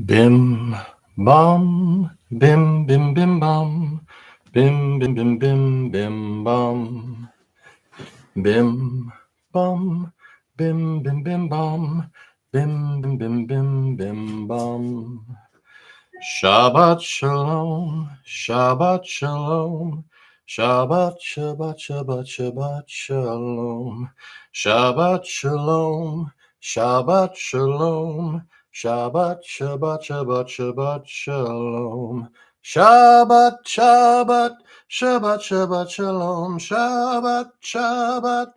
Bim bum, bim bim bim bum, bim bim bim bim bim bum, bim bum, bim bim bim bum, bim bim bim bim bim bum. Shabbat shalom, Shabbat shalom, Shabbat Shabbat Shabbat Shabbat shalom, Shabbat shalom, Shabbat shalom, Shabbat Shabbat Shabbat Shabbat shalom, Shabbat Shabbat Shabbat Shabbat shalom, Shabbat Shabbat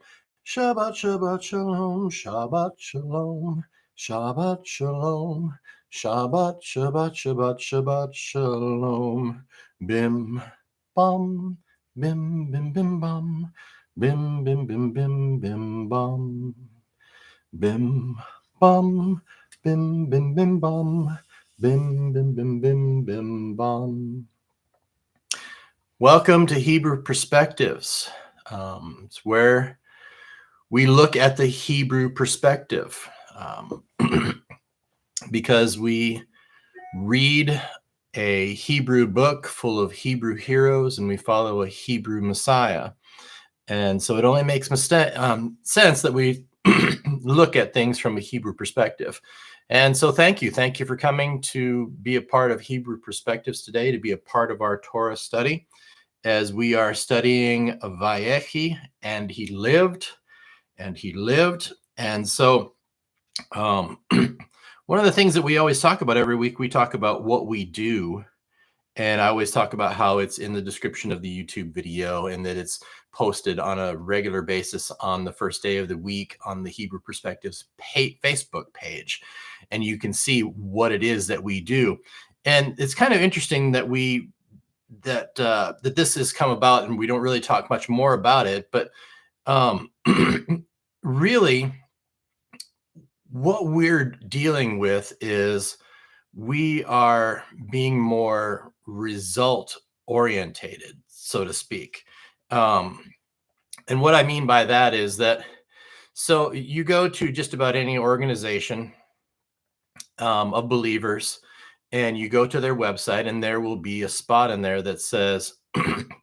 Shabbat Shabbat shalom, Shabbat shalom, Shabbat shalom. Shabbat, Shabbat, Shabbat, Shabbat, Shalom. Bim, bum, bim, bim, bim, bum. Bim, bim, bim, bim, bim, bum. Bim, bum, bim, bim, bim, bum. Bim, bim, bim, bim, bim, bum. Welcome to Hebrew Perspectives. It's where we look at the Hebrew perspective. Because we read a Hebrew book full of Hebrew heroes and we follow a Hebrew Messiah. And so it only makes sense that we look at things from a Hebrew perspective. And so thank you for coming to be a part of Hebrew Perspectives today, to be a part of our Torah study as we are studying Vayechi, and he lived. And so one of the things that we always talk about every week, we talk about what we do. And I always talk about how it's in the description of the YouTube video and that it's posted on a regular basis on the first day of the week on the Hebrew Perspectives Facebook page. And you can see what it is that we do. And it's kind of interesting that that this has come about and we don't really talk much more about it. But really, what we're dealing with is we are being more result orientated, so to speak. And what I mean by that is that, so you go to just about any organization of believers and you go to their website and there will be a spot in there that says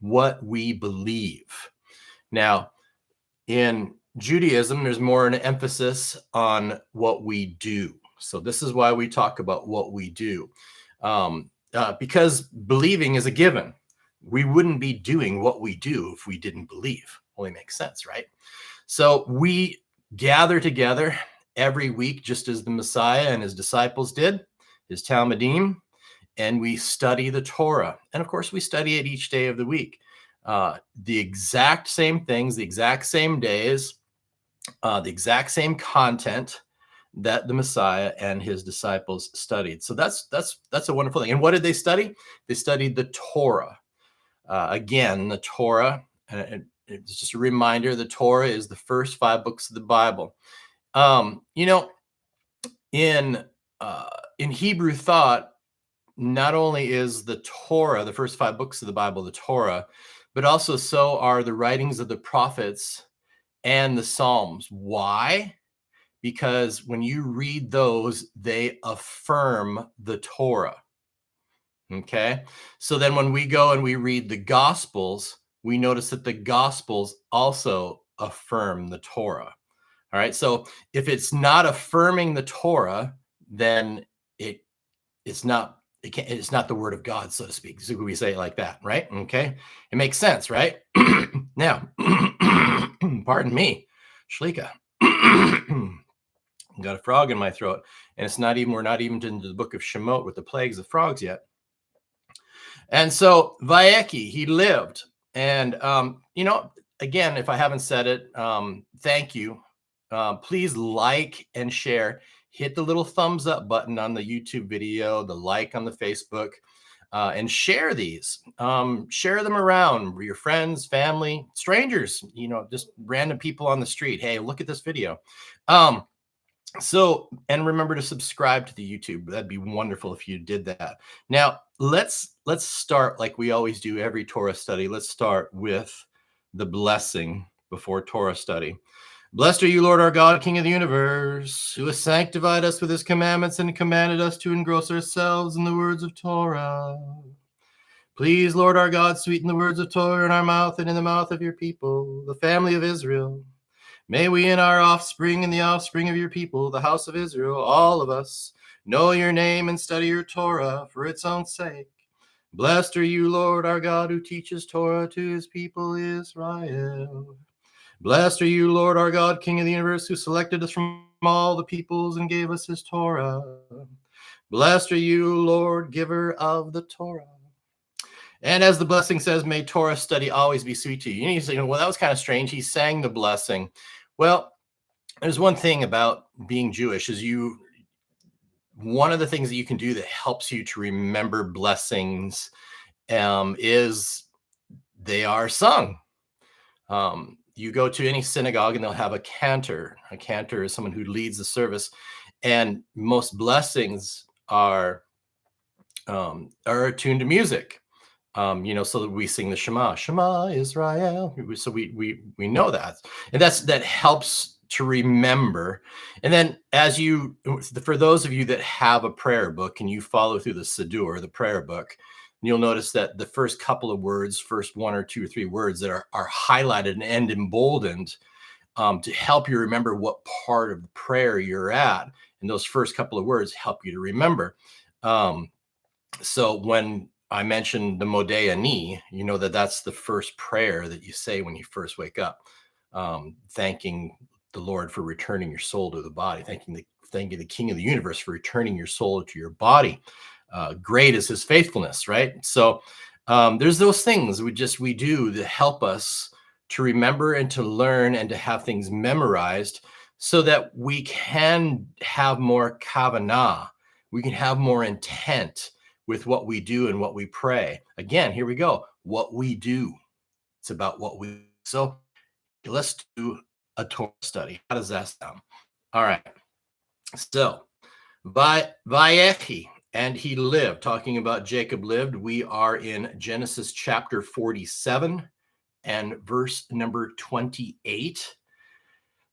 what we believe. Now, in Judaism, there's more an emphasis on what we do. So this is why we talk about what we do. Because believing is a given. We wouldn't be doing what we do if we didn't believe. Only makes sense, right? So we gather together every week, just as the Messiah and his disciples did, his Talmudim, and we study the Torah. And of course, we study it each day of the week. The exact same things, the exact same days, the exact same content that the Messiah and his disciples studied. So that's a wonderful thing. And what did they study? They studied the Torah. Again, the Torah, it's just a reminder, the Torah is the first 5 books of the Bible. In Hebrew thought, not only is the Torah, the first 5 books of the Bible, the Torah, but also so are the writings of the prophets and the Psalms. Why? Because when you read those, they affirm the Torah. Okay? So then when we go and we read the Gospels, we notice that the Gospels also affirm the Torah. All right? So if it's not affirming the Torah, then it's not the word of God, so to speak. So we say it like that, right? Okay? It makes sense, right? Now, pardon me, Shlika. Got a frog in my throat, and we're not even into the book of Shemot with the plagues of frogs yet. And so Vayechi, he lived. And, again, if I haven't said it, thank you. Please like and share. Hit the little thumbs up button on the YouTube video, the like on the Facebook, and share these. Share them around with your friends, family, strangers, just random people on the street. Hey, look at this video. And remember to subscribe to the YouTube. That'd be wonderful if you did that. Now, let's start like we always do every Torah study. Let's start with the blessing before Torah study. Blessed are you, Lord our God, King of the universe, who has sanctified us with his commandments and commanded us to engross ourselves in the words of Torah. Please, Lord our God, sweeten the words of Torah in our mouth and in the mouth of your people, the family of Israel. May we and our offspring and the offspring of your people, the house of Israel, all of us, know your name and study your Torah for its own sake. Blessed are you, Lord our God, who teaches Torah to his people Israel. Blessed are you, Lord our God, King of the universe, who selected us from all the peoples and gave us his Torah. Blessed are you, Lord, giver of the Torah. And as the blessing says, may Torah study always be sweet to you. You say, well, that was kind of strange. He sang the blessing. Well, there's one thing about being Jewish is one of the things that you can do that helps you to remember blessings is they are sung. You go to any synagogue and they'll have a cantor. A cantor is someone who leads the service, and most blessings are attuned to music. So that we sing the Shema Israel. So we know that, and that helps to remember. And then for those of you that have a prayer book and you follow through the Siddur, the prayer book, you'll notice that the first couple of words, first 1 or 2 or 3 words that are highlighted and emboldened to help you remember what part of the prayer you're at. And those first couple of words help you to remember. So when I mentioned the Modeh Ani, you know that's the first prayer that you say when you first wake up, thanking the Lord for returning your soul to the body, thanking the King of the universe for returning your soul to your body. Great is his faithfulness, right? So there's those things we do that help us to remember and to learn and to have things memorized so that we can have more kavanah, we can have more intent with what we do and what we pray. Again, here we go. What we do. It's about what we do. So let's do a Torah study. How does that sound? All right. So Vayechi, and he lived. Talking about Jacob lived. We are in Genesis chapter 47 and verse number 28.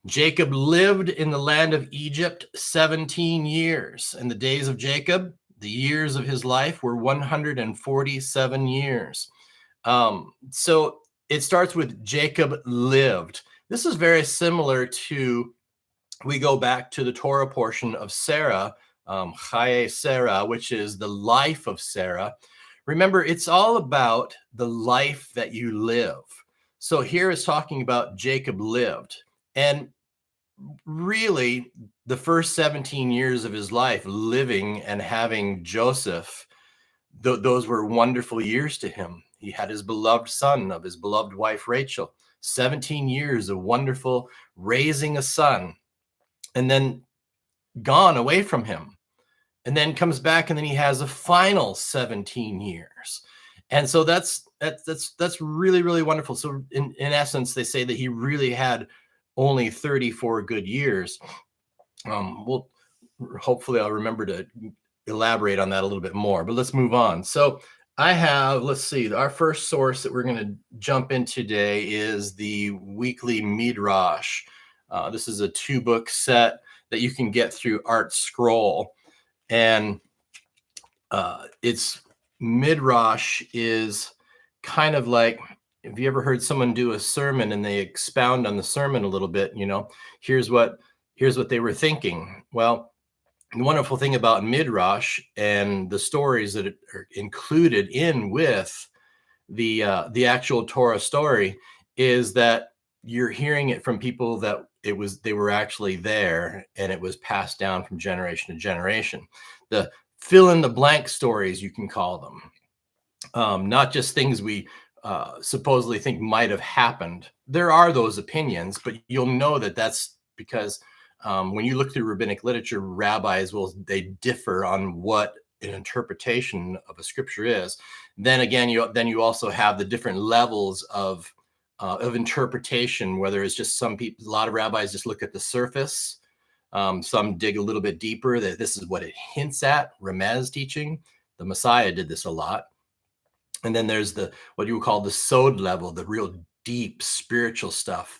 Jacob lived in the land of Egypt 17 years. In the days of Jacob, the years of his life were 147 years. So it starts with Jacob lived. This is very similar to, we go back to the Torah portion of Sarah, Chaye Sarah, which is the life of Sarah. Remember, it's all about the life that you live. So here is talking about Jacob lived. And really, the first 17 years of his life living and having Joseph, those were wonderful years to him. He had his beloved son of his beloved wife, Rachel. 17 years of wonderful raising a son, and then gone away from him, and then comes back, and then he has a final 17 years. And so that's really, really wonderful. So in essence, they say that he really had only 34 good years. Hopefully I'll remember to elaborate on that a little bit more, but let's move on. So let's see, our first source that we're going to jump in today is the weekly Midrash. This is a 2-book set that you can get through Art Scroll. And it's Midrash is kind of like, have you ever heard someone do a sermon and they expound on the sermon a little bit? Here's what they were thinking. Well, the wonderful thing about Midrash and the stories that are included in with the actual Torah story is that you're hearing it from people that they were actually there, and it was passed down from generation to generation. The fill in the blank stories, you can call them, not just things we supposedly think might have happened. There are those opinions, but you'll know that that's because when you look through rabbinic literature, rabbis they differ on what an interpretation of a scripture is. Then again, you also have the different levels of interpretation, whether it's just a lot of rabbis just look at the surface. Some dig a little bit deeper, that this is what it hints at, Remez teaching. The Messiah did this a lot. And then there's what you would call the sod level, the real deep spiritual stuff,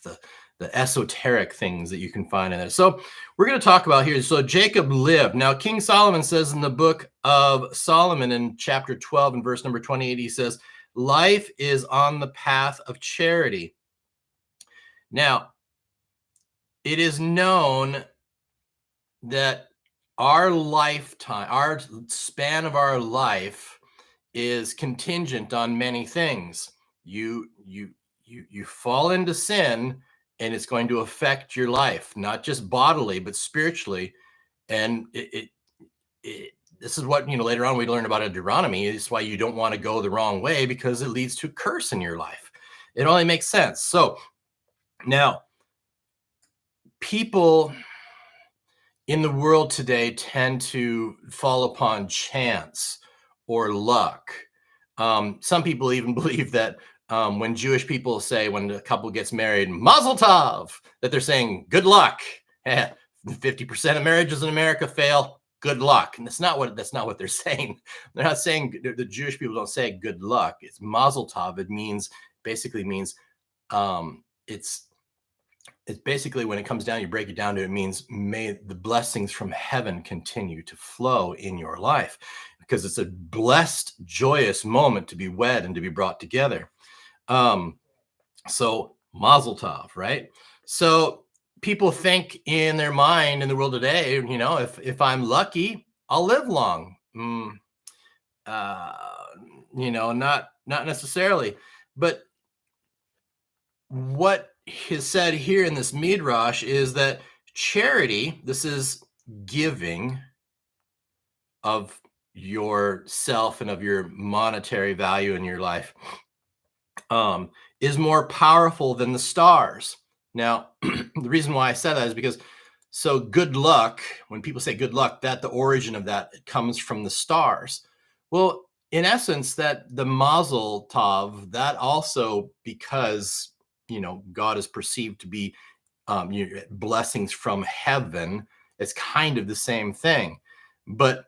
the esoteric things that you can find in there. So we're going to talk about here. So Jacob lived. Now, King Solomon says in the book of Solomon in chapter 12 and verse number 28, he says, life is on the path of charity. Now, it is known that our lifetime, our span of our life is contingent on many things. You fall into sin, and it's going to affect your life, not just bodily, but spiritually. And this is what, later on we learn about in Deuteronomy. It's why you don't want to go the wrong way, because it leads to curse in your life. It only makes sense. So now, people in the world today tend to fall upon chance or luck. Some people even believe that when Jewish people say, when a couple gets married, Mazel Tov, that they're saying good luck. 50% of marriages in America fail. Good luck. And that's not what they're saying. They're not saying, the Jewish people don't say good luck. It's Mazel Tov. It basically means it's basically, when it comes down, you break it down to, it means may the blessings from heaven continue to flow in your life, because it's a blessed, joyous moment to be wed and to be brought together. So Mazel Tov, right? So people think in their mind in the world today, if I'm lucky, I'll live long. Not necessarily, but what is said here in this midrash is that charity, this is giving of yourself and of your monetary value in your life, is more powerful than the stars. Now, the reason why I said that is because, so good luck, when people say good luck, that the origin of that comes from the stars. Well, in essence, that the Mazel Tov, that also, because God is perceived to be blessings from heaven, it's kind of the same thing. But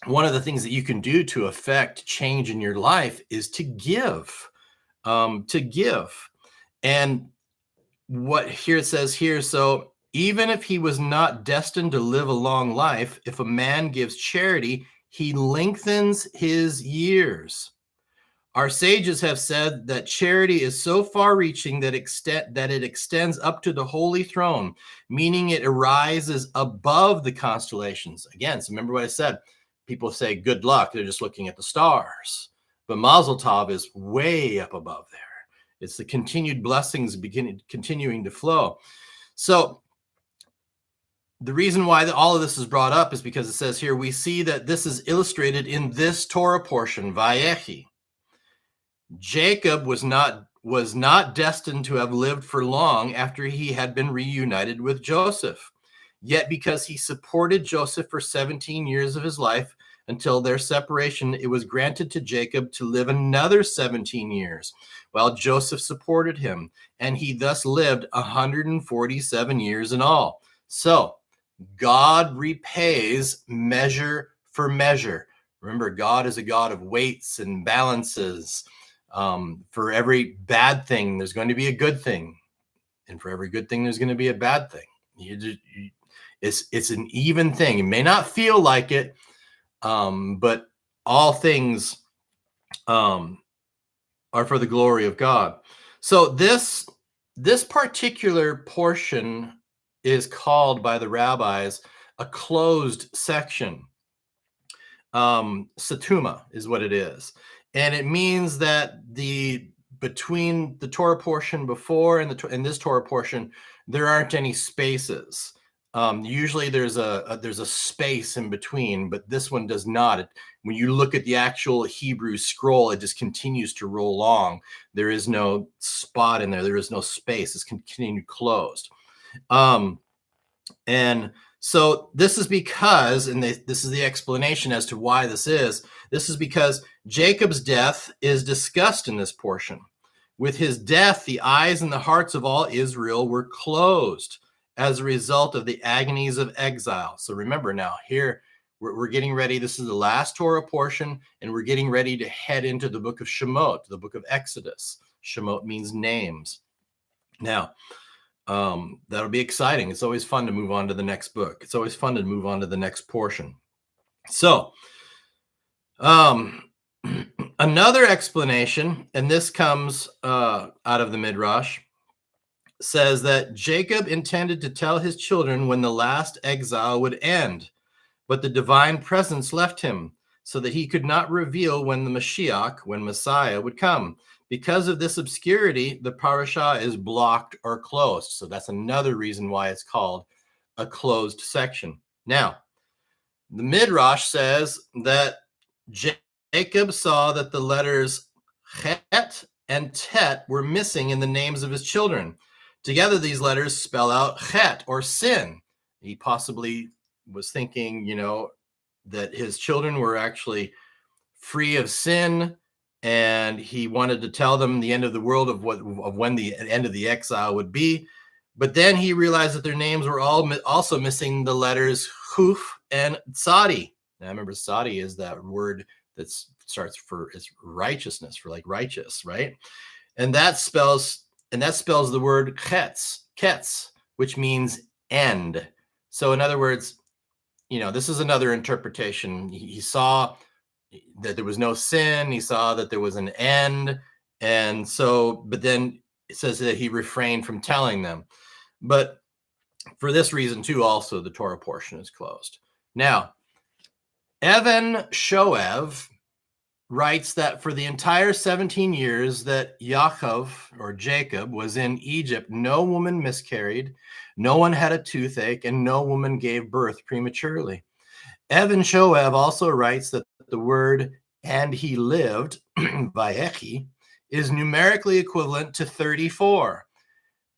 one of the things that you can do to affect change in your life is to give. And what here it says here, so even if he was not destined to live a long life, if a man gives charity, he lengthens his years. Our sages have said that charity is so far-reaching that it extends up to the holy throne, meaning it arises above the constellations. Again, so remember what I said. People say good luck, they're just looking at the stars. But Mazel Tov is way up above there. It's the continued blessings continuing to flow. So the reason why all of this is brought up is because it says here, we see that this is illustrated in this Torah portion, Vayechi. Jacob was not destined to have lived for long after he had been reunited with Joseph. Yet because he supported Joseph for 17 years of his life until their separation, it was granted to Jacob to live another 17 years while Joseph supported him, and he thus lived 147 years in all. So God repays measure for measure. Remember, God is a God of weights and balances. For every bad thing, there's going to be a good thing. And for every good thing, there's going to be a bad thing. It's an even thing. It may not feel like it, but all things are for the glory of God. So this particular portion is called by the rabbis a closed section. Satuma is what it is. And it means that between the Torah portion before and this Torah portion, there aren't any spaces. Usually there's a space in between, but this one does not. When you look at the actual Hebrew scroll, it just continues to roll along. There is no spot in there. There is no space. It's continued closed. And so this is because, and this is the explanation as to why this is because Jacob's death is discussed in this portion. With his death, the eyes and the hearts of all Israel were closed as a result of the agonies of exile. So remember now, here we're getting ready. This is the last Torah portion, and we're getting ready to head into the book of Shemot, the book of Exodus. Shemot means names. Now, That'll be exciting. It's always fun to move on to the next book. It's always fun to move on to the next portion. So, another explanation, and this comes out of the Midrash, says that Jacob intended to tell his children when the last exile would end, but the divine presence left him so that he could not reveal when the Mashiach, when Messiah, would come. Because of this obscurity, the parasha is blocked or closed. So that's another reason why it's called a closed section. Now, the Midrash says that Jacob saw that the letters chet and tet were missing in the names of his children. Together, these letters spell out chet, or sin. He possibly was thinking, that his children were actually free of sin, and he wanted to tell them the end of the world of when the end of the exile would be. But then he realized that their names were also missing the letters huf and tzadi. Now, remember, tzadi is that word that starts for its righteousness, for like righteous, right? And that spells the word ketz, which means end. So in other words, this is another interpretation. He saw that there was no sin. He saw that there was an end. And so, but then it says that he refrained from telling them. But for this reason too, also the Torah portion is closed. Now, Evan Shoev writes that for the entire 17 years that Yaakov, or Jacob, was in Egypt, no woman miscarried, no one had a toothache, and no woman gave birth prematurely. Evan Shoev also writes that the word "and he lived," Vayechi, is numerically equivalent to 34.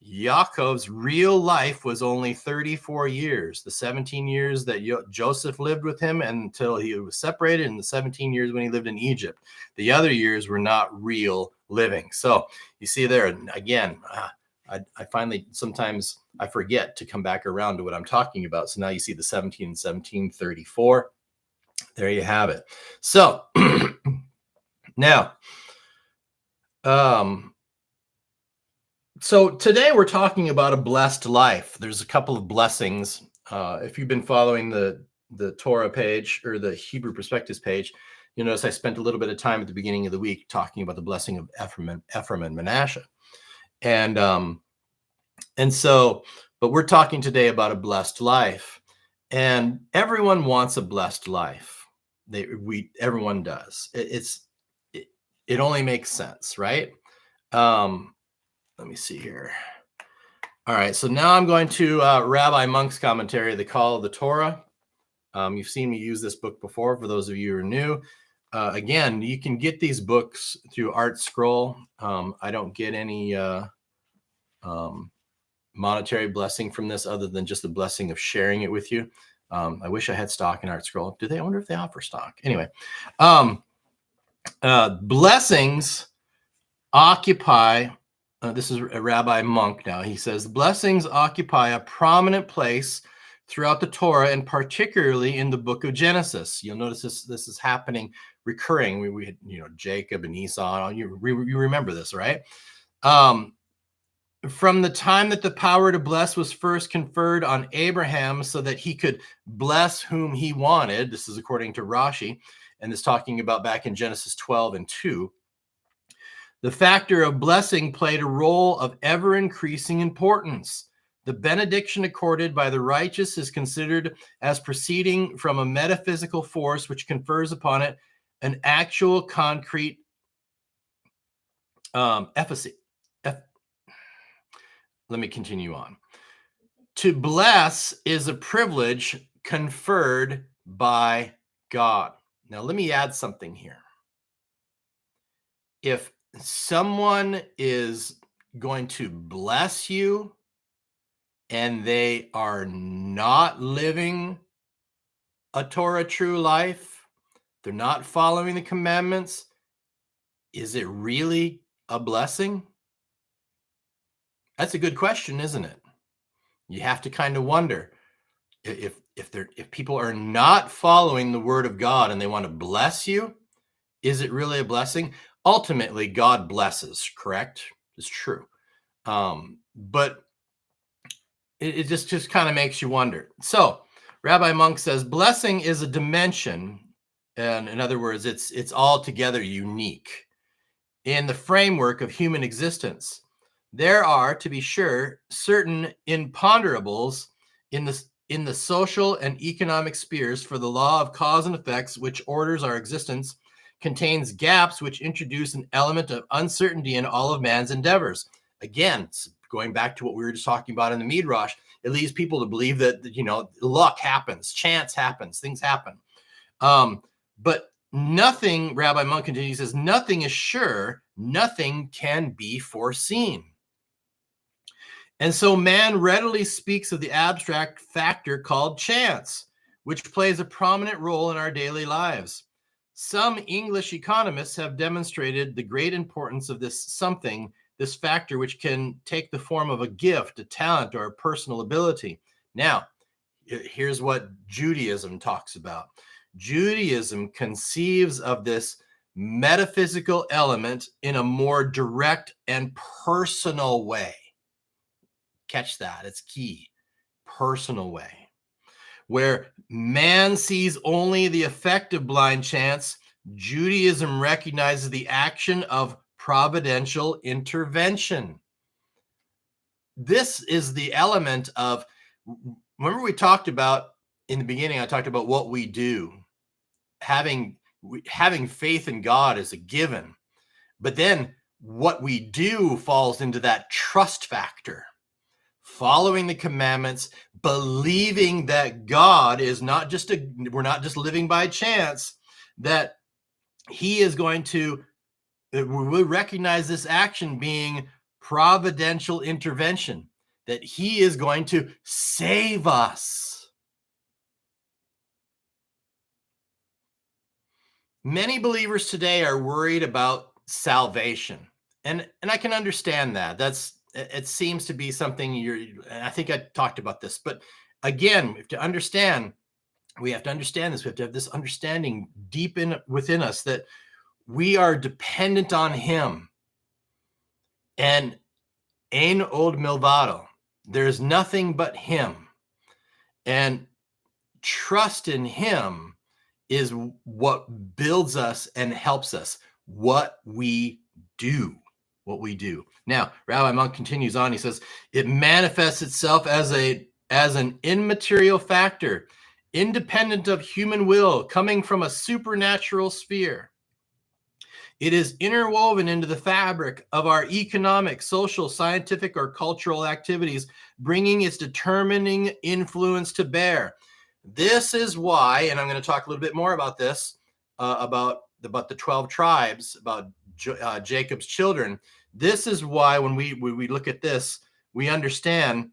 Yaakov's real life was only 34 years, the 17 years that Joseph lived with him until he was separated, and the 17 years when he lived in Egypt. The other years were not real living. So you see there, again, I finally, sometimes I forget to come back around to what I'm talking about. So now you see the 17 and 17, 34. There you have it. So now, so today we're talking about a blessed life. There's a couple of blessings. If you've been following the Torah page or the Hebrew Perspectives page, you'll notice I spent a little bit of time at the beginning of the week talking about the blessing of Ephraim and Manasseh. And so, but we're talking today about a blessed life. And everyone wants a blessed life. Everyone does. It only makes sense, right? Let me see here. All right, so now I'm going to Rabbi Monk's commentary, The Call of the Torah. You've seen me use this book before, for those of you who are new. Again, you can get these books through Art Scroll. I don't get any monetary blessing from this other than just the blessing of sharing it with you. I wish I had stock in Art Scroll. I wonder if they offer stock? Anyway, blessings occupy... this is a Rabbi Monk now. He says, blessings occupy a prominent place throughout the Torah, and particularly in the book of Genesis. You'll notice this is happening, recurring. We had, Jacob and Esau. You remember this, right? From the time that the power to bless was first conferred on Abraham so that he could bless whom he wanted. This is according to Rashi, and this talking about back in Genesis 12 and 2. The factor of blessing played a role of ever-increasing importance. The benediction accorded by the righteous is considered as proceeding from a metaphysical force which confers upon it an actual concrete efficacy. Let me continue on. To bless is a privilege conferred by God. Now, let me add something here. If someone is going to bless you and they are not living a Torah true life, they're not following the commandments, is it really a blessing? That's a good question, isn't it? You have to kind of wonder if people are not following the word of God and they want to bless you, is it really a blessing? Ultimately, God blesses, correct? It's true. But it just kind of makes you wonder. So Rabbi Monk says blessing is a dimension, and in other words, it's altogether unique in the framework of human existence. There are, to be sure, certain imponderables in the social and economic spheres, for the law of cause and effects, which orders our existence, contains gaps which introduce an element of uncertainty in all of man's endeavors. Again, going back to what we were just talking about in the Midrash, it leads people to believe that, luck happens, chance happens, things happen. But nothing, Rabbi Monk continues, says, nothing is sure, nothing can be foreseen. And so man readily speaks of the abstract factor called chance, which plays a prominent role in our daily lives. Some English economists have demonstrated the great importance of this factor, which can take the form of a gift, a talent, or a personal ability. Now, here's what Judaism talks about. Judaism conceives of this metaphysical element in a more direct and personal way. Catch that, it's key. Personal way. Where man sees only the effect of blind chance, Judaism recognizes the action of providential intervention. This is the element of, remember we talked about in the beginning, I talked about what we do. Having faith in God is a given, but then what we do falls into that trust factor. Following the commandments, believing that God is not just we're not just living by chance, that he is going to, we recognize this action being providential intervention, that he is going to save us. Many believers today are worried about salvation, and I can understand that. It seems to be something I think I talked about this, but again, we have to understand this. We have to have this understanding deep within us that we are dependent on him. And ein od milvado, there's nothing but him. And trust in him is what builds us and helps us, what we do. Now, Rabbi Monk continues on. He says, it manifests itself as an immaterial factor, independent of human will, coming from a supernatural sphere. It is interwoven into the fabric of our economic, social, scientific, or cultural activities, bringing its determining influence to bear. This is why, and I'm going to talk a little bit more about this, about the 12 tribes, about Jacob's children. This is why when we look at this, we understand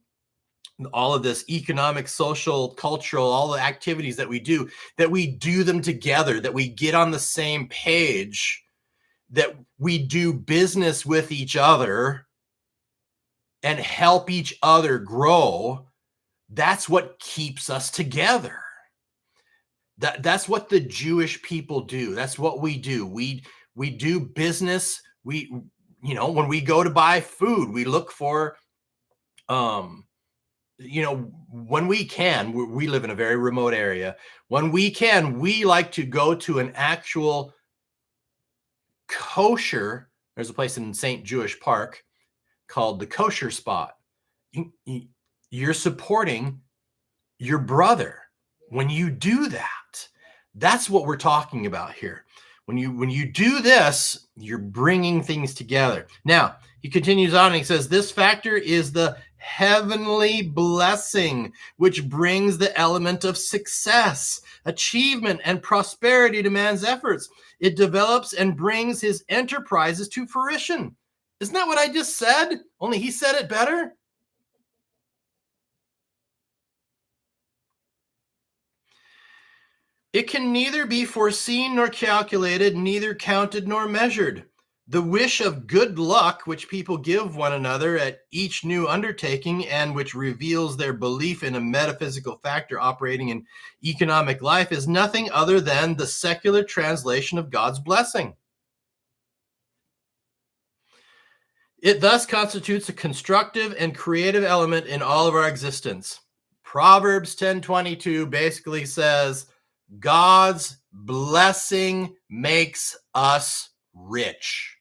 all of this economic, social, cultural, all the activities that we do them together, that we get on the same page, that we do business with each other and help each other grow. That's what keeps us together. That's what the Jewish people do. That's what we do. We do business. When we go to buy food, we look for, when we can, we live in a very remote area. When we can, we like to go to an actual kosher. There's a place in St. Jewish Park called the Kosher Spot. You're supporting your brother when you do that. That's what we're talking about here. When you do this, you're bringing things together. Now, he continues on and he says, this factor is the heavenly blessing, which brings the element of success, achievement, and prosperity to man's efforts. It develops and brings his enterprises to fruition. Isn't that what I just said? Only he said it better. It can neither be foreseen nor calculated, neither counted nor measured. The wish of good luck, which people give one another at each new undertaking and which reveals their belief in a metaphysical factor operating in economic life, is nothing other than the secular translation of God's blessing. It thus constitutes a constructive and creative element in all of our existence. Proverbs 10:22 basically says, God's blessing makes us rich.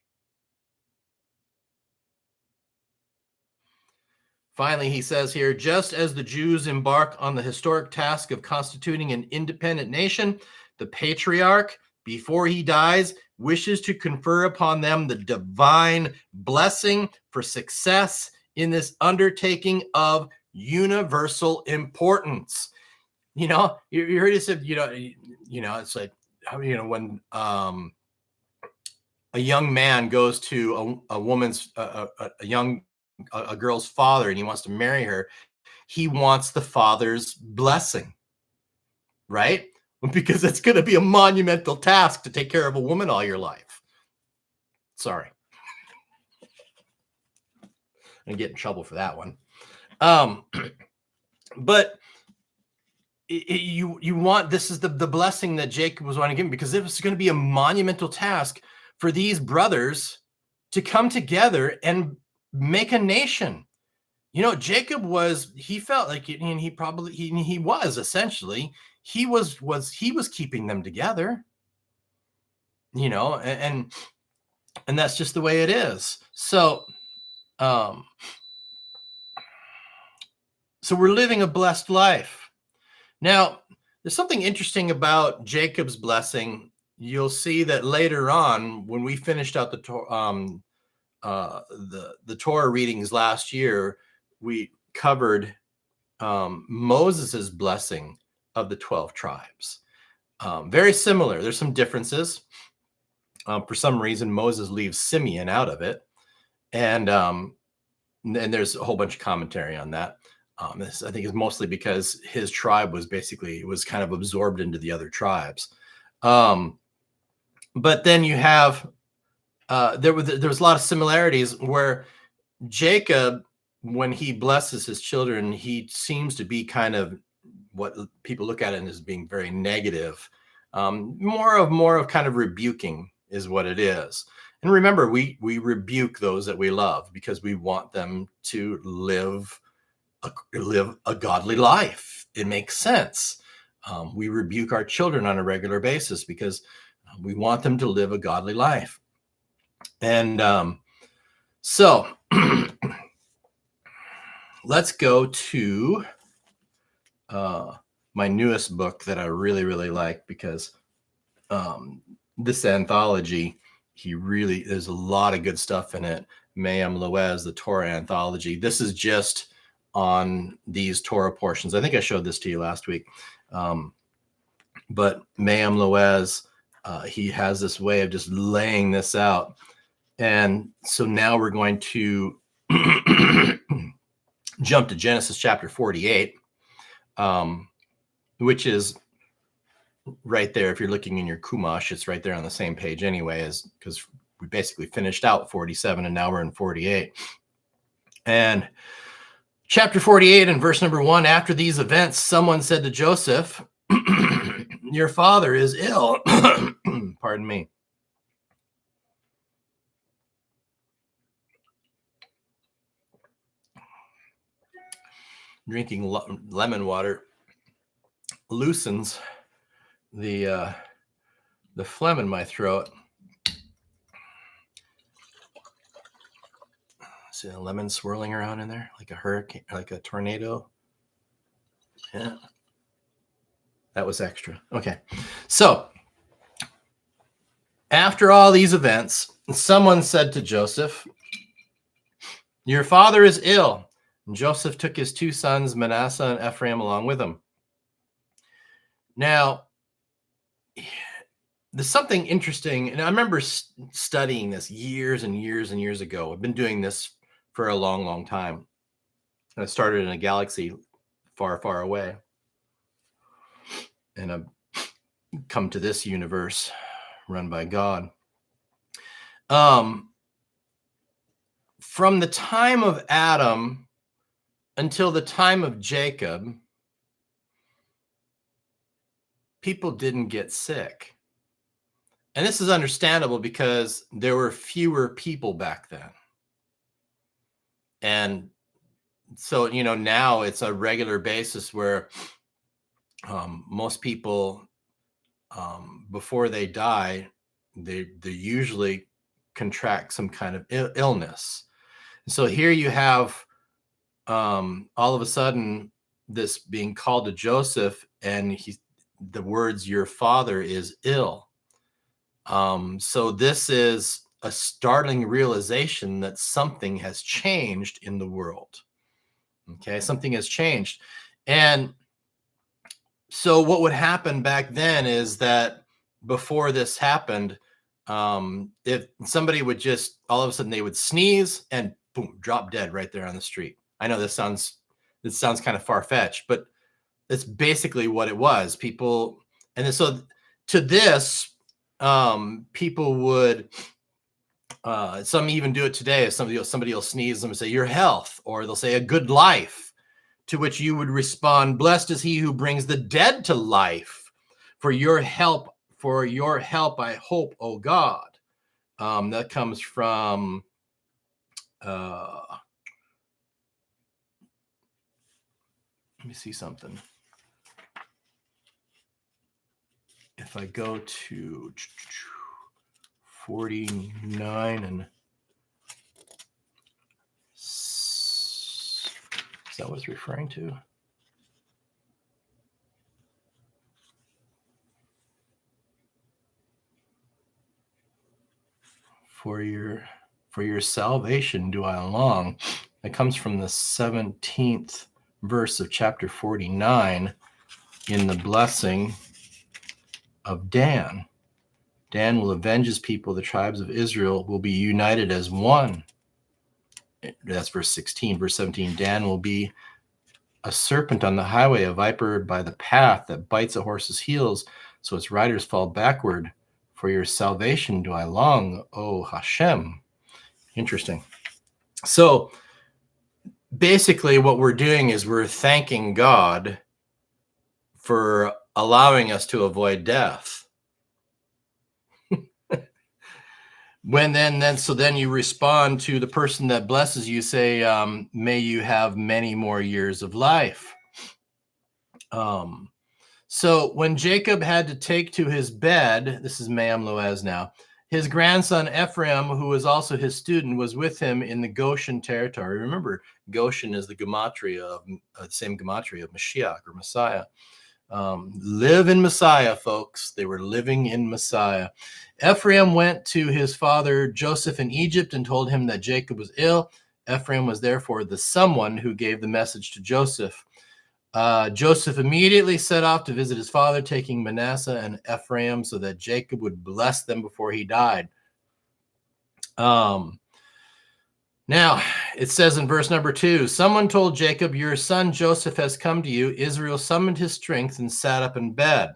Finally, he says here, just as the Jews embark on the historic task of constituting an independent nation, the patriarch, before he dies, wishes to confer upon them the divine blessing for success in this undertaking of universal importance. You know, you heard it said, it's like, when a young man goes to a woman's, a girl's father, and he wants to marry her, he wants the father's blessing, right? Because it's going to be a monumental task to take care of a woman all your life. Sorry. I'm going to get in trouble for that one. But you want, this is the blessing that Jacob was wanting to give him, because it was going to be a monumental task for these brothers to come together and make a nation. You know, Jacob he felt like, and he was essentially, he was keeping them together, and that's just the way it is. So we're living a blessed life. Now, there's something interesting about Jacob's blessing. You'll see that later on, when we finished out the Torah readings last year, we covered Moses's blessing of the 12 tribes. Very similar. There's some differences. For some reason, Moses leaves Simeon out of it, and there's a whole bunch of commentary on that. This, I think, is mostly because his tribe was kind of absorbed into the other tribes. But then you have there was a lot of similarities where Jacob, when he blesses his children, he seems to be kind of what people look at it as being very negative. More of kind of rebuking is what it is. And remember, we rebuke those that we love because we want them to live a godly life. It makes sense. We rebuke our children on a regular basis because we want them to live a godly life. And so let's go to my newest book that I really, really like, because this anthology, there's a lot of good stuff in it. Mayam Loez, the Torah anthology. This is just on these Torah portions. I think I showed this to you last week. But Mayam Loez, he has this way of just laying this out. And so now we're going to jump to Genesis chapter 48, which is right there. If you're looking in your Chumash, it's right there on the same page anyway, because we basically finished out 47 and now we're in 48. And chapter 48 and verse number 1, after these events, someone said to Joseph, your father is ill. Pardon me. Drinking lemon water loosens the phlegm in my throat. See the lemon swirling around in there like a hurricane, like a tornado. Yeah, that was extra. Okay, so after all these events, someone said to Joseph, your father is ill. And Joseph took his two sons, Manasseh and Ephraim, along with him. Now, there's something interesting, and I remember studying this years and years and years ago. I've been doing this for a long, long time. I started in a galaxy far, far away, and I've come to this universe run by God. From the time of Adam until the time of Jacob, people didn't get sick. And this is understandable because there were fewer people back then. And so, now it's a regular basis where most people, before they die, they usually contract some kind of illness. So here you have all of a sudden this being called to Joseph, and the words, "Your father is ill." So this is a startling realization that something has changed in the world. Okay, something has changed. And so what would happen back then is that before this happened, if somebody would just all of a sudden they would sneeze and boom, drop dead right there on the street. I know this sounds kind of far-fetched, but it's basically what it was. People, and so to this, people would some even do it today. If somebody will sneeze and say your health, or they'll say a good life, to which you would respond, "Blessed is he who brings the dead to life. For your help, I hope, O God." That comes from let me see something. If I go to 49 and is that what it's referring to? For your salvation do I long. That comes from the 17th verse of chapter 49 in the blessing of Dan. Dan will avenge his people. The tribes of Israel will be united as one. That's verse 16. Verse 17, Dan will be a serpent on the highway, a viper by the path that bites a horse's heels, so its riders fall backward. For your salvation do I long, O Hashem. Interesting. So basically what we're doing is we're thanking God for allowing us to avoid death. Then you respond to the person that blesses you, say, may you have many more years of life. So when Jacob had to take to his bed, this is Me'am Loez now, his grandson Ephraim, who was also his student, was with him in the Goshen territory. Remember, Goshen is the gematria of same gematria of Mashiach or Messiah. Live in Messiah, folks. They were living in Messiah. Ephraim went to his father Joseph in Egypt and told him that Jacob was ill. Ephraim was therefore the someone who gave the message to Joseph. Joseph immediately set off to visit his father, taking Manasseh and Ephraim so that Jacob would bless them before he died. Now, it says in verse number 2, someone told Jacob, your son Joseph has come to you. Israel summoned his strength and sat up in bed.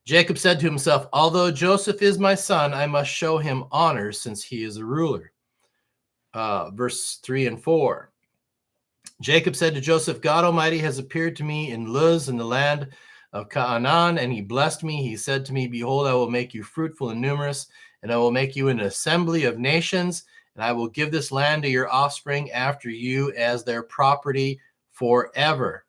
Jacob said to himself, although Joseph is my son, I must show him honor since he is a ruler. Verse 3 and 4. Jacob said to Joseph, God Almighty has appeared to me in Luz in the land of Canaan, and he blessed me. He said to me, behold, I will make you fruitful and numerous, and I will make you an assembly of nations, and I will give this land to your offspring after you as their property forever.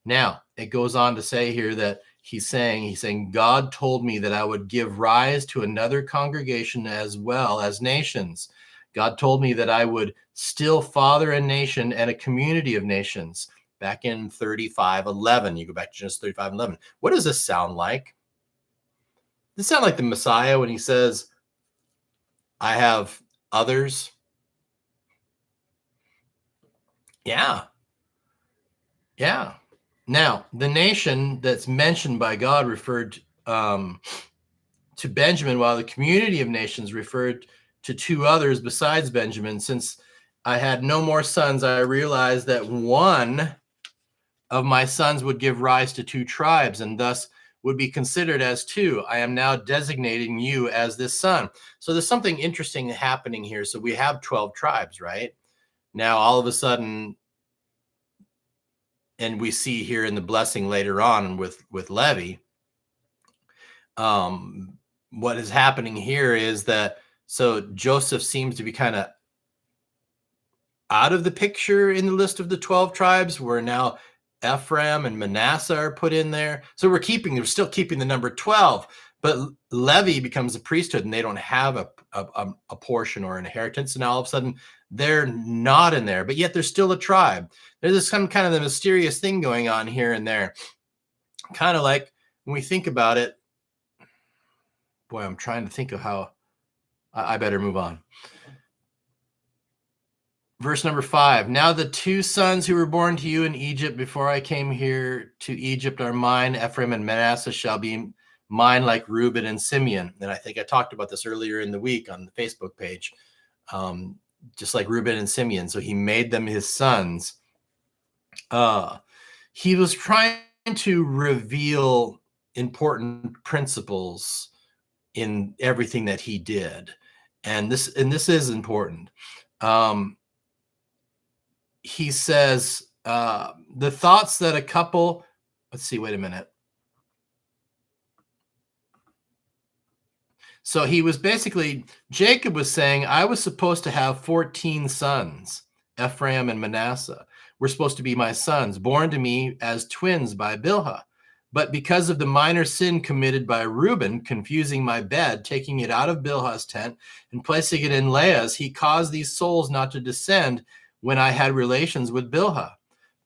Now, it goes on to say here that he's saying, God told me that I would give rise to another congregation as well as nations. God told me that I would still father a nation and a community of nations. Back in 35:11, you go back to Genesis 35:11. What does this sound like? Does this sound like the Messiah when he says, I have others? Yeah. Yeah. Now, the nation that's mentioned by God referred to Benjamin, while the community of nations referred to two others besides Benjamin. Since I had no more sons, I realized that one of my sons would give rise to two tribes and thus would be considered as two. I am now designating you as this son. So there's something interesting happening here. So we have 12 tribes, right? Now, all of a sudden, and we see here in the blessing later on with Levi, what is happening here is that so Joseph seems to be kind of out of the picture in the list of the 12 tribes, where now Ephraim and Manasseh are put in there. So we're still keeping the number 12, but Levi becomes a priesthood and they don't have a portion or an inheritance. And now all of a sudden they're not in there, but yet they're still a tribe. There's some kind of the mysterious thing going on here and there. Kind of like when we think about it, boy, I'm trying to think of how I better move on. Verse number 5, now the 2 sons who were born to you in Egypt before I came here to Egypt are mine. Ephraim and Manasseh shall be mine like Reuben and Simeon. And I think I talked about this earlier in the week on the Facebook page, just like Reuben and Simeon. So he made them his sons. He was trying to reveal important principles in everything that he did. And this is important. He says, the thoughts that a couple, let's see, wait a minute. So he was basically, Jacob was saying, I was supposed to have 14 sons, Ephraim and Manasseh were supposed to be my sons, born to me as twins by Bilhah. But because of the minor sin committed by Reuben, confusing my bed, taking it out of Bilhah's tent and placing it in Leah's, he caused these souls not to descend when I had relations with Bilhah.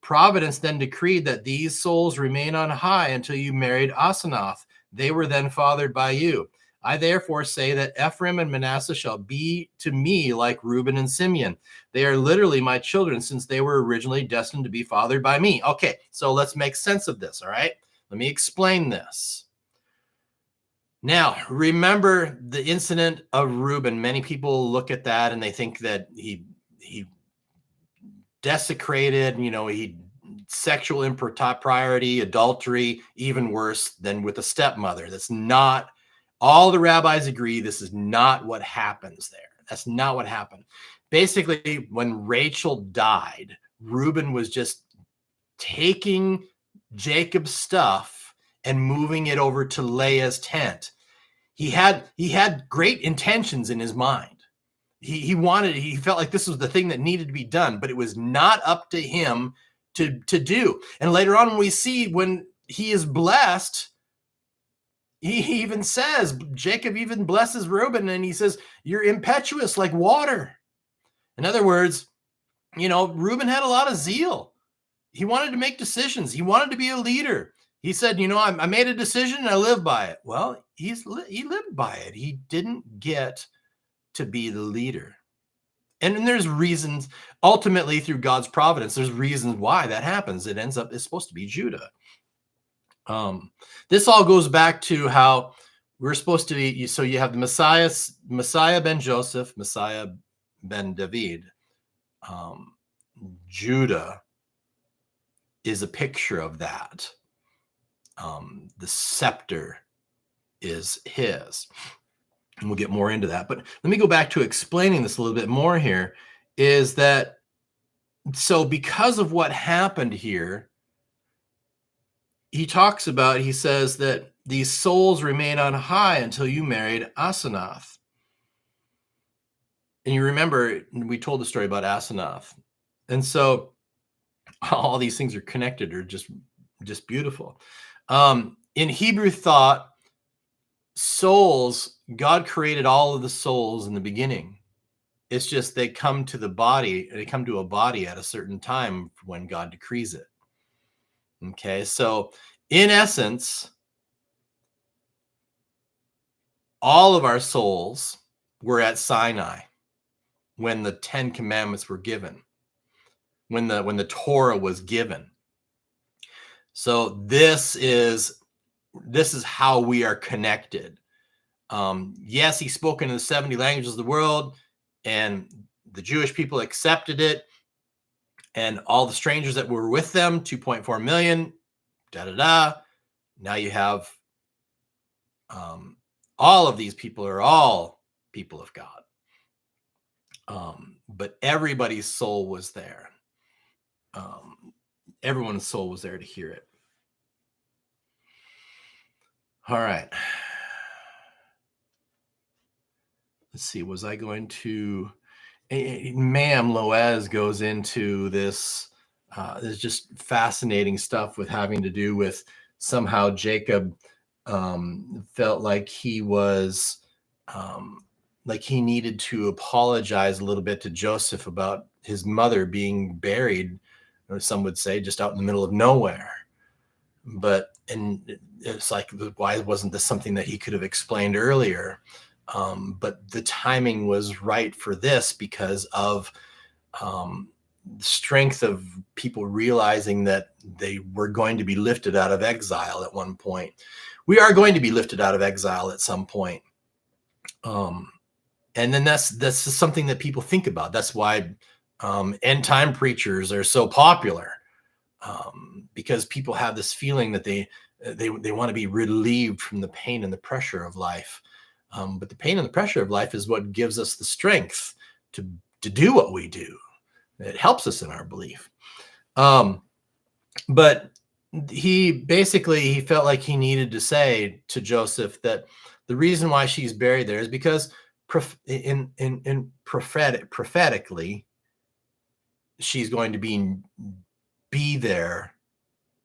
Providence then decreed that these souls remain on high until you married Asenath. They were then fathered by you. I therefore say that Ephraim and Manasseh shall be to me like Reuben and Simeon. They are literally my children since they were originally destined to be fathered by me. Okay, so let's make sense of this, all right? Let me explain this. Now, remember the incident of Reuben. Many people look at that and they think that he desecrated, he sexual impropriety, adultery, even worse than with a stepmother. That's not, all the rabbis agree this is not what happens there. That's not what happened. Basically, when Rachel died, Reuben was just taking Jacob's stuff and moving it over to Leah's tent. He had great intentions in his mind. He felt like this was the thing that needed to be done, but it was not up to him to do. And later on, we see when he is blessed, he even says, Jacob even blesses Reuben, and he says, you're impetuous like water. In other words, Reuben had a lot of zeal. He wanted to make decisions. He wanted to be a leader. He said, I made a decision and I live by it. Well, he lived by it. He didn't get to be the leader. And there's reasons, ultimately through God's providence, there's reasons why that happens. It's supposed to be Judah. This all goes back to how we're supposed to be. So you have the Messiah ben Joseph, Messiah ben David. Judah is a picture of that. The scepter is his. And we'll get more into that. But let me go back to explaining this a little bit more here, is that, so because of what happened here, he says that these souls remain on high until you married Asenath. And you remember, we told the story about Asenath. And so all these things are connected, are just beautiful. In Hebrew thought, souls, God created all of the souls in the beginning. It's just they come to a body at a certain time when God decrees it. Okay, so in essence, all of our souls were at Sinai when the 10 commandments were given, when the Torah was given. So this is how we are connected. Yes, he spoke in the 70 languages of the world, and the Jewish people accepted it, and all the strangers that were with them, 2.4 million, Now you have all of these people are all people of God. But everybody's soul was there. Everyone's soul was there to hear it. All right. Let's see. Was I going to? Ma'am Loez goes into this. There's just fascinating stuff with having to do with somehow Jacob felt like he was like he needed to apologize a little bit to Joseph about his mother being buried, or some would say, just out in the middle of nowhere. And it's like, why wasn't this something that he could have explained earlier? But the timing was right for this because of the strength of people realizing that they were going to be lifted out of exile at one point. We are going to be lifted out of exile at some point. And then that's something that people think about. That's why end time preachers are so popular, because people have this feeling that they want to be relieved from the pain and the pressure of life. But the pain and the pressure of life is what gives us the strength to do what we do. It helps us in our belief. But he felt like he needed to say to Joseph that the reason why she's buried there is because prophetically, she's going to be there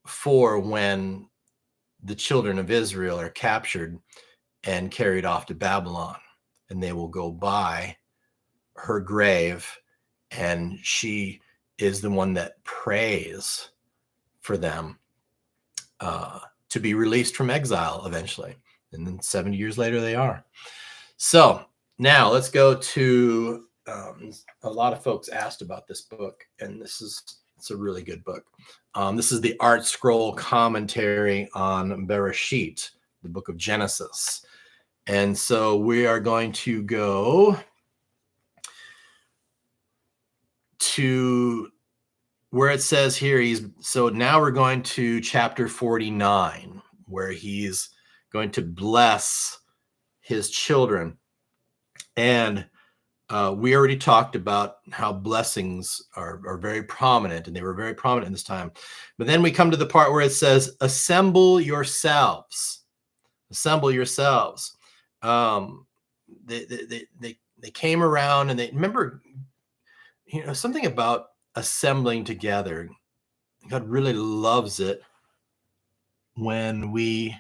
for when the children of Israel are captured and carried off to Babylon, and they will go by her grave, and she is the one that prays for them to be released from exile eventually. And then 70 years later, they are. So now let's go to, a lot of folks asked about this book, and it's a really good book. This is the Art Scroll commentary on Bereshit, the book of Genesis. And so we are going to go to where it says here, so now we're going to chapter 49, where he's going to bless his children. And we already talked about how blessings are very prominent, and they were very prominent in this time. But then we come to the part where it says, assemble yourselves. Assemble yourselves. They came around, and they remember, something about assembling together. God really loves it when we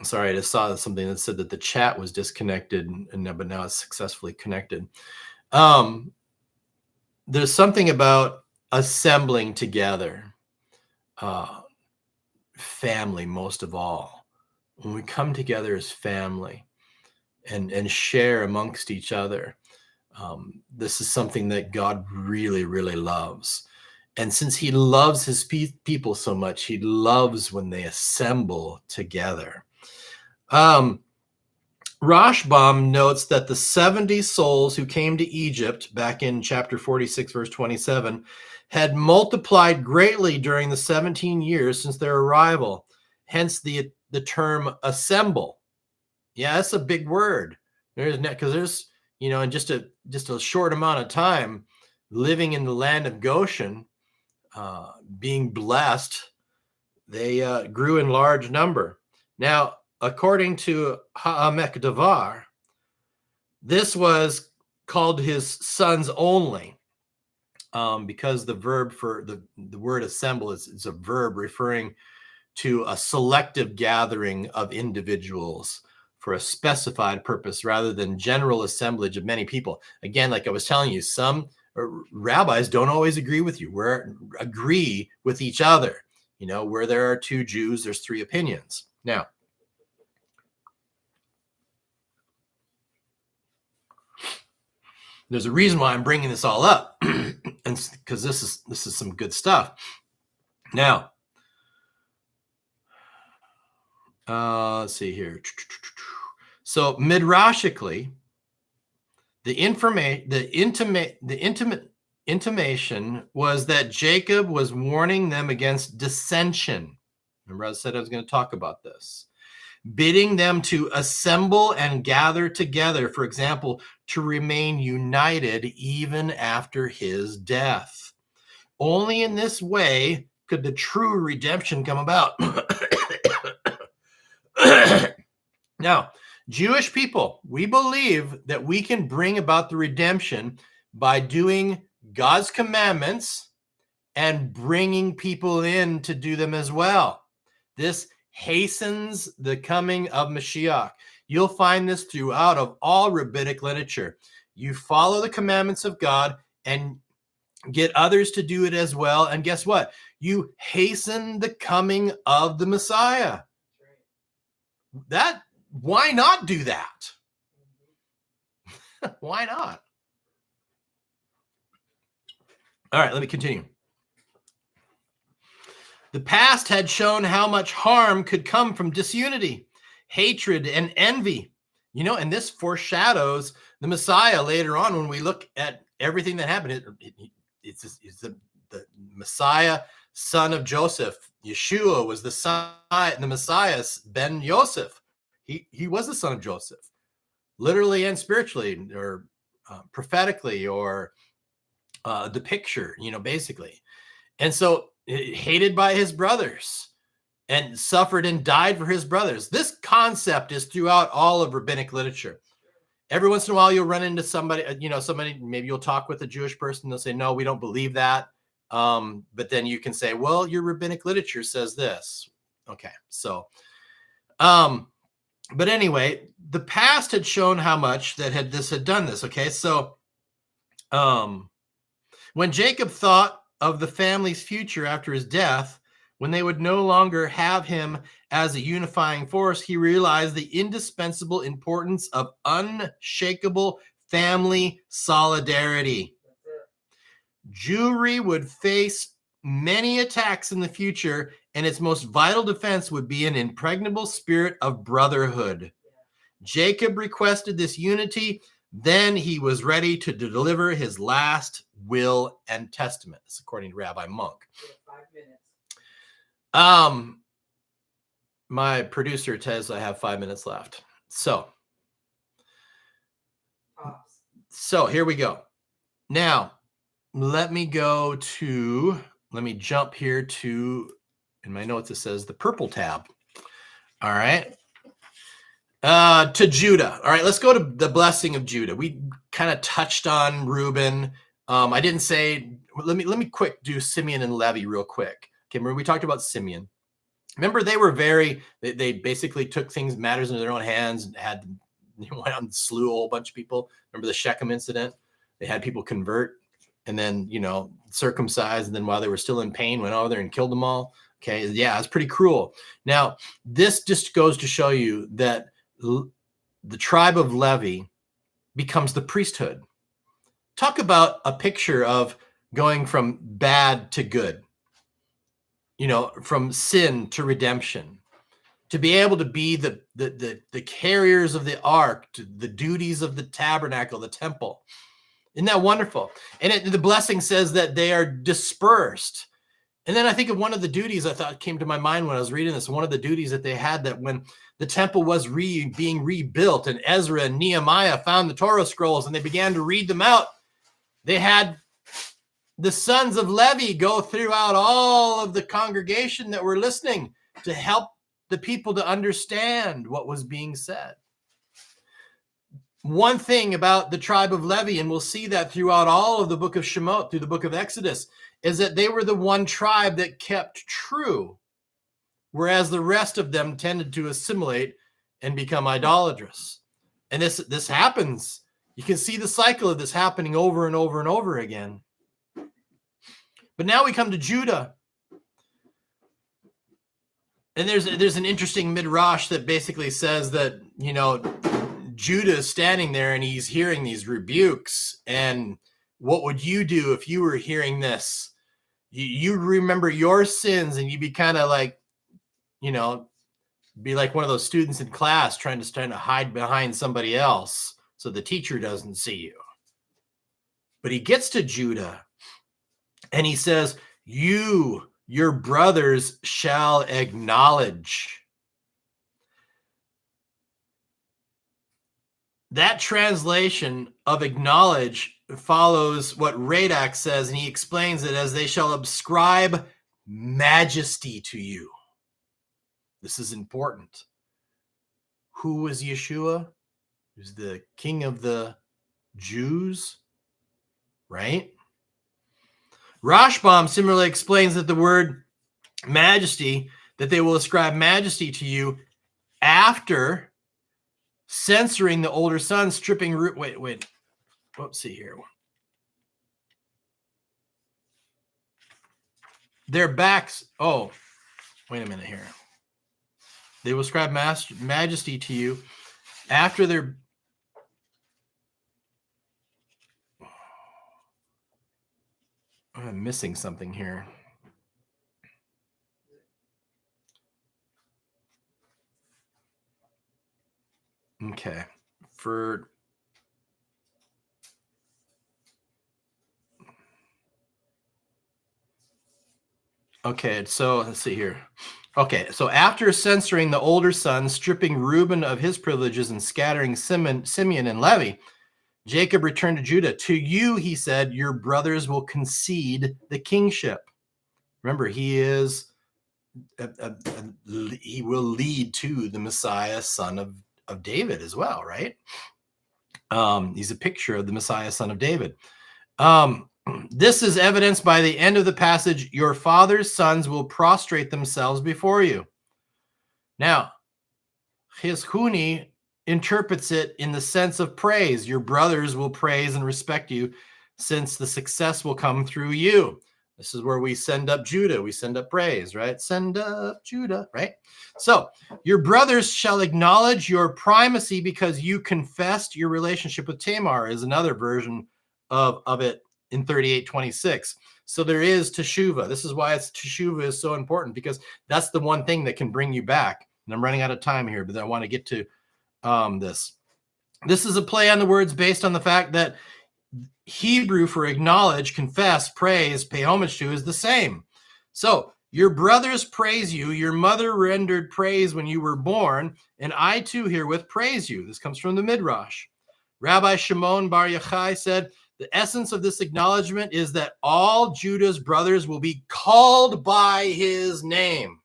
sorry, I just saw something that said that the chat was disconnected, but now it's successfully connected. There's something about assembling together, family most of all. When we come together as family and share amongst each other, this is something that God really, really loves. And since he loves his people so much, he loves when they assemble together. Rashbam notes that the 70 souls who came to Egypt back in chapter 46, verse 27, had multiplied greatly during the 17 years since their arrival. Hence the term assemble. Yeah, that's a big word. Because there's, in just a short amount of time, living in the land of Goshen, being blessed, they grew in large number. Now, according to Ha'amek Davar, this was called his sons only, because the verb for the word assemble is a verb referring to a selective gathering of individuals for a specified purpose rather than general assemblage of many people. Again, like I was telling you, some rabbis don't always agree with you. Agree with each other. Where there are two Jews, there's three opinions. Now, there's a reason why I'm bringing this all up, and because this is some good stuff. Now, let's see here. So midrashically, the intimation was that Jacob was warning them against dissension. Remember, I said I was going to talk about this. Bidding them to assemble and gather together, for example, to remain united even after his death. Only in this way could the true redemption come about. Now, Jewish people, we believe that we can bring about the redemption by doing God's commandments and bringing people in to do them as well. This hastens the coming of Mashiach. You'll find this throughout of all rabbinic literature. You follow the commandments of God and get others to do it as well. And guess what? You hasten the coming of the Messiah. Why not do that? Why not? All right, let me continue. The past had shown how much harm could come from disunity, hatred, and envy. And this foreshadows the Messiah later on when we look at everything that happened. It's the Messiah, son of Joseph. Yeshua was the Messiah, Ben Yosef. He was the son of Joseph, literally and spiritually, or prophetically, or the picture, basically. And so hated by his brothers and suffered and died for his brothers. This concept is throughout all of rabbinic literature. Every once in a while, you'll run into somebody, maybe you'll talk with a Jewish person. They'll say, no, we don't believe that. But then you can say, well, your rabbinic literature says this. Okay. So, but anyway, the past had shown how much this had done this. Okay. So, when Jacob thought of the family's future after his death, when they would no longer have him as a unifying force, he realized the indispensable importance of unshakable family solidarity. Jewry would face many attacks in the future, and its most vital defense would be an impregnable spirit of brotherhood. Jacob requested this unity. Then he was ready to deliver his last will and testament. This is according to Rabbi Monk. 5 minutes. My producer says I have 5 minutes left. So here we go. Now, let me jump here to, in my notes, it says the purple tab. All right. To Judah. All right, let's go to the blessing of Judah. We kind of touched on Reuben. I didn't say, let me quick do Simeon and Levi real quick. Okay, remember we talked about Simeon. Remember they were they basically took matters into their own hands and went out and slew a whole bunch of people. Remember the Shechem incident? They had people convert and then, circumcised. And then while they were still in pain, went over there and killed them all. Okay, yeah, it's pretty cruel. Now, this just goes to show you that the tribe of Levi becomes the priesthood. Talk about a picture of going from bad to good, from sin to redemption, to be able to be the carriers of the ark, to the duties of the tabernacle, the temple. Isn't that wonderful? And the blessing says that they are dispersed. And then I think of one of the duties I thought came to my mind when I was reading this, one of the duties that they had, that when the temple was being rebuilt and Ezra and Nehemiah found the Torah scrolls and they began to read them out, they had the sons of Levi go throughout all of the congregation that were listening to help the people to understand what was being said. One thing about the tribe of Levi, and we'll see that throughout all of the book of Shemot, through the book of Exodus, is that they were the one tribe that kept true, whereas the rest of them tended to assimilate and become idolatrous. And this happens. You can see the cycle of this happening over and over and over again. But now we come to Judah. And there's an interesting midrash that basically says that, Judah is standing there and he's hearing these rebukes. And what would you do if you were hearing this? You remember your sins and you'd be kind of like, be like one of those students in class trying to hide behind somebody else so the teacher doesn't see you. But he gets to Judah and he says, your brothers shall acknowledge. That translation of acknowledge follows what Radak says, and he explains it as they shall ascribe majesty to you. This is important. who was Yeshua? He was the king of the Jews, right? Rashbam similarly explains that the word majesty, that they will ascribe majesty to you after censoring the older son, stripping root. Wait. Let's see here. Their backs. Oh, wait a minute here. They will ascribe majesty to you after their. I'm missing something here. Okay. Okay, so let's see here. Okay, so after censoring the older son, stripping Reuben of his privileges, and scattering Simeon and Levi, Jacob returned to Judah. To you, he said, your brothers will concede the kingship. Remember, he is, he will lead to the Messiah, son of David as well, right? He's a picture of the Messiah, son of David. This is evidenced by the end of the passage. Your father's sons will prostrate themselves before you. Now, Chizkuni interprets it in the sense of praise. Your brothers will praise and respect you, since the success will come through you. This is where we send up Judah. We send up praise, right? Send up Judah, right? So your brothers shall acknowledge your primacy because you confessed your relationship with Tamar, is another version of it in 38:26. So there is teshuvah. This is why teshuvah is so important, because that's the one thing that can bring you back. And I'm running out of time here, but I want to get to this. This is a play on the words based on the fact that Hebrew for acknowledge, confess, praise, pay homage to is the same. So your brothers praise you. Your mother rendered praise when you were born, and I too herewith praise you. This comes from the Midrash. Rabbi Shimon bar Yochai said, the essence of this acknowledgement is that all Judah's brothers will be called by his name.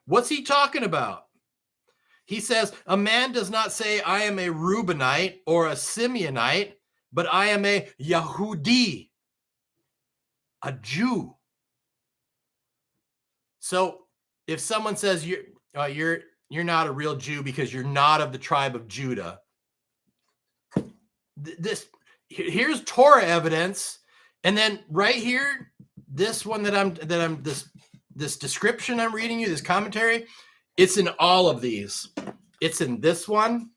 What's he talking about? He says, a man does not say, I am a Reubenite or a Simeonite, but I am a Yehudi, a Jew. So if someone says you're not a real Jew because you're not of the tribe of Judah, here's Torah evidence, and then right here, this one this description I'm reading you, this commentary, it's in all of these. It's in this one.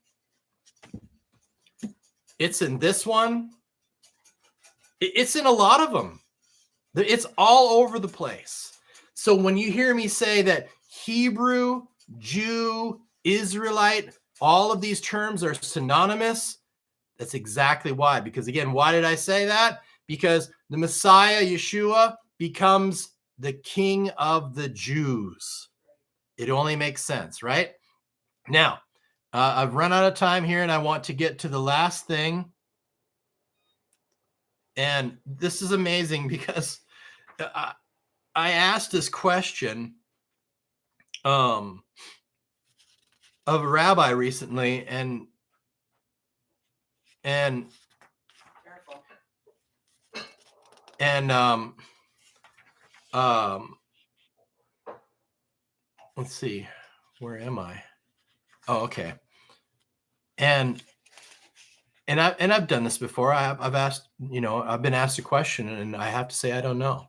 It's in this one. It's in a lot of them. It's all over the place. So when you hear me say that Hebrew, Jew, Israelite, all of these terms are synonymous, that's exactly why. Because again, why did I say that? Because the Messiah, Yeshua, becomes the King of the Jews. It only makes sense, right? Now, I've run out of time here, and I want to get to the last thing. And this is amazing because I asked this question of a rabbi recently, and let's see, where am I? Oh, okay. And I've done this before. I've asked, I've been asked a question, and I have to say I don't know.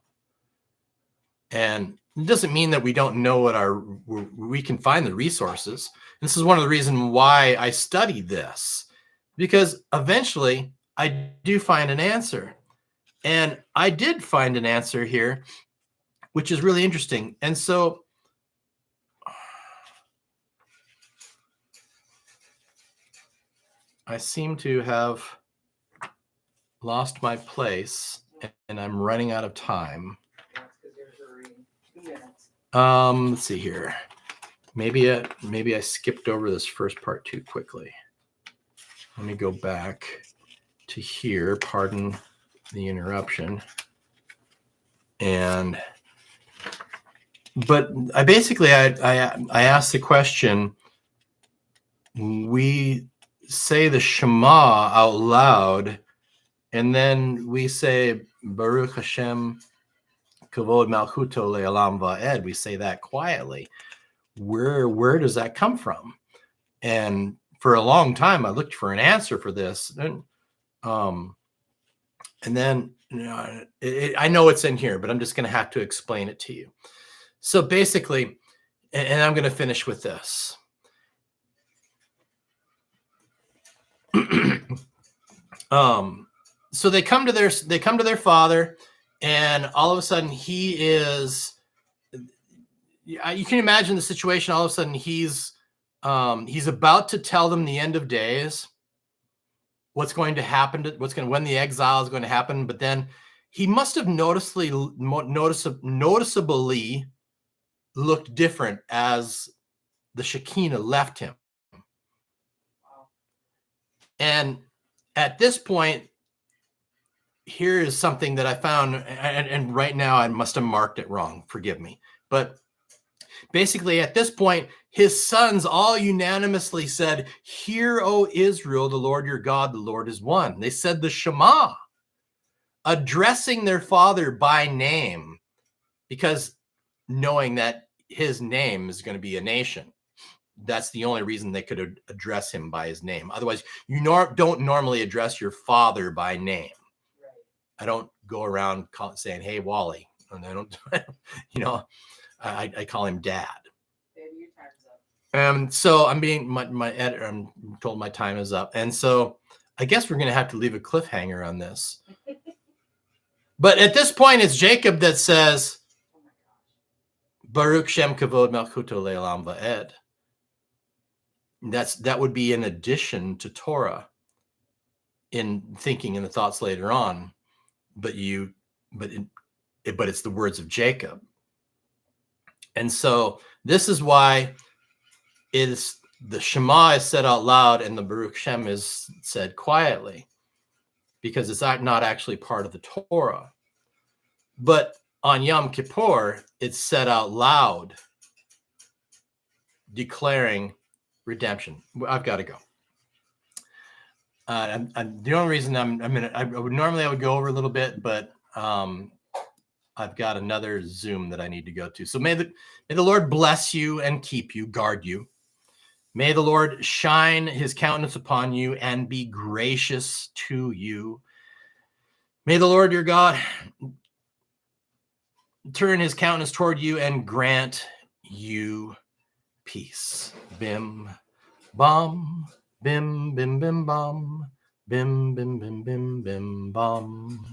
And it doesn't mean that we don't know we can find the resources. This is one of the reasons why I study this, because eventually I do find an answer. And I did find an answer here, which is really interesting. And so I seem to have lost my place, and I'm running out of time. Let's see here. Maybe I skipped over this first part too quickly. Let me go back to here. Pardon the interruption. And But I basically, I asked the question, we say the Shema out loud, and then we say Baruch Hashem Kavod Malchuto Le'olam Va'ed. We say that quietly. Where does that come from? And for a long time, I looked for an answer for this. And then I know it's in here, but I'm just going to have to explain it to you. So basically, and I'm going to finish with this. So they come to their father, and all of a sudden he is. You can imagine the situation. All of a sudden he's about to tell them the end of days, what's going to happen, when the exile is going to happen. But then he must have noticeably looked different as the Shekinah left him. And at this point, here is something that I found, and right now I must have marked it wrong. Forgive me. But basically, at this point, his sons all unanimously said, "Hear, O Israel, the Lord your God, the Lord is one." They said the Shema, addressing their father by name, because knowing that his name is going to be a nation. That's the only reason they could address him by his name. Otherwise, you don't normally address your father by name. Right. I don't go around saying, "Hey, Wally." And I don't, I call him Dad. Baby, your time's up. So I'm being my editor. I'm told my time is up, and so I guess we're going to have to leave a cliffhanger on this. But at this point, it's Jacob that says, "Baruch Shem Kavod Malchuto Le'olam Va'ed." That would be in addition to Torah in thinking and the thoughts later on, but it's the words of Jacob. And so this is why the Shema is said out loud and the Baruch Shem is said quietly, because it's not actually part of the Torah. But on Yom Kippur, it's said out loud, declaring redemption. I've got to go. The only reason I would go over a little bit, but I've got another Zoom that I need to go to. So may the Lord bless you and keep you, guard you. May the Lord shine his countenance upon you and be gracious to you. May the Lord your God turn his countenance toward you and grant you peace. Bim, bam, bim, bim, bim, bam, bim, bim, bim, bim, bim, bam.